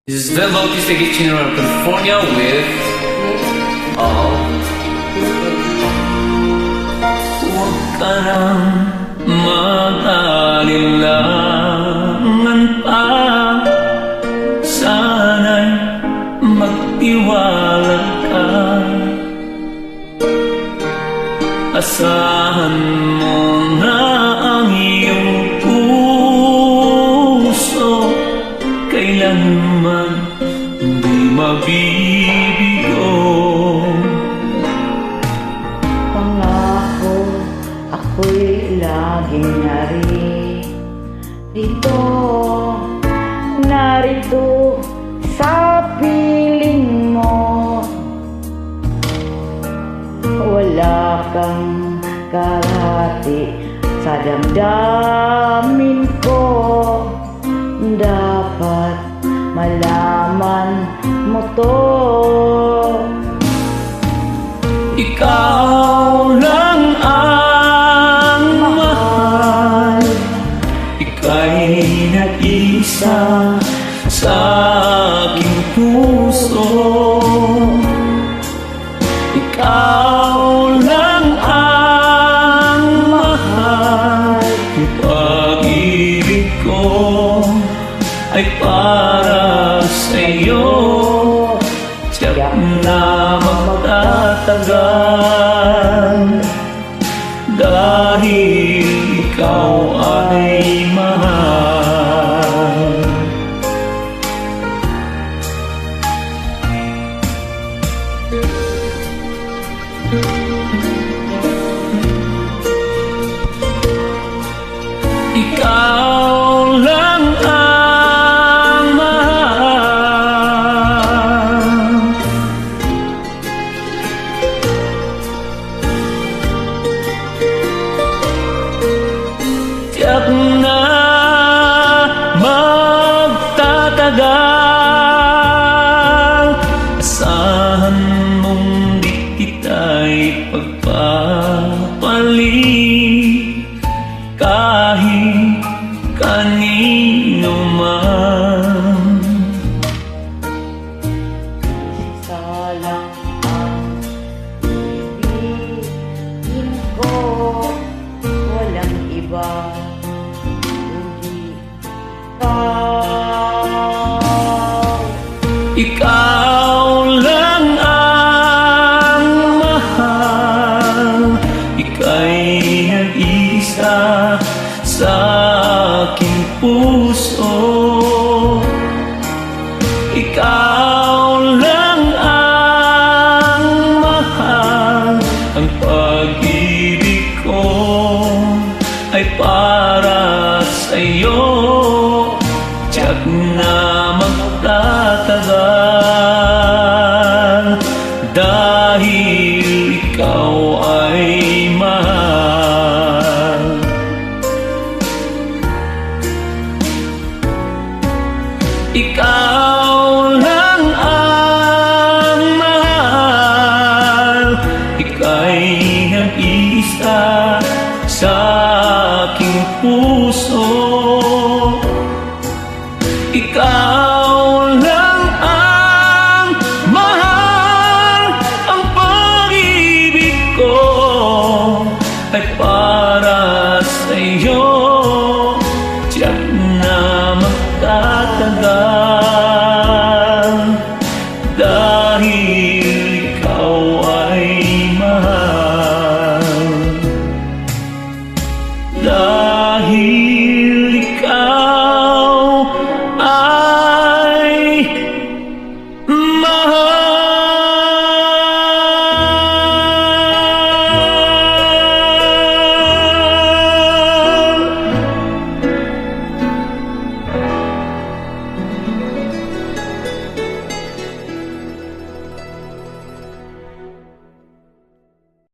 This is the Bautista Kitchen around California with huwag ka nang mag-alilangan pa. Sana'y magtiwala ka. Asahan mo na ang iyong puso kailanman hindi mabibigo. Pangako, ako'y laging narito sa piling mo. Wala kang kalahati sa damdamin ko. Dapat malaman mo to. Ikaw lang ang mahal, ika'y nag-isa sa aking puso. Ikaw lang ang mahal, yung pag-ibig ko ay para sa'yo. Tiyak na magtatagal dahil ikaw ay mahal. Ikaw lang ang mahal. Tiyak na magtatagal. Asahan mong di kita'y pagpapalit kahit kanino man. Isa lang ang ibigin ko, walang iba kundi ikaw. Ikaw lang ang mahal, ika'y nag-isa sa aking puso. Ikaw lang ang mahal, ang pag-ibig ko ay para sa'yo. Tiyak na magtatagal dahil ikaw ay mahal. Ikaw lang ang mahal, ika'y nag-isa sa aking puso. Ikaw lang ang mahal, ang pag-ibig ko ay para sa'yo. Tiyak na magtatagal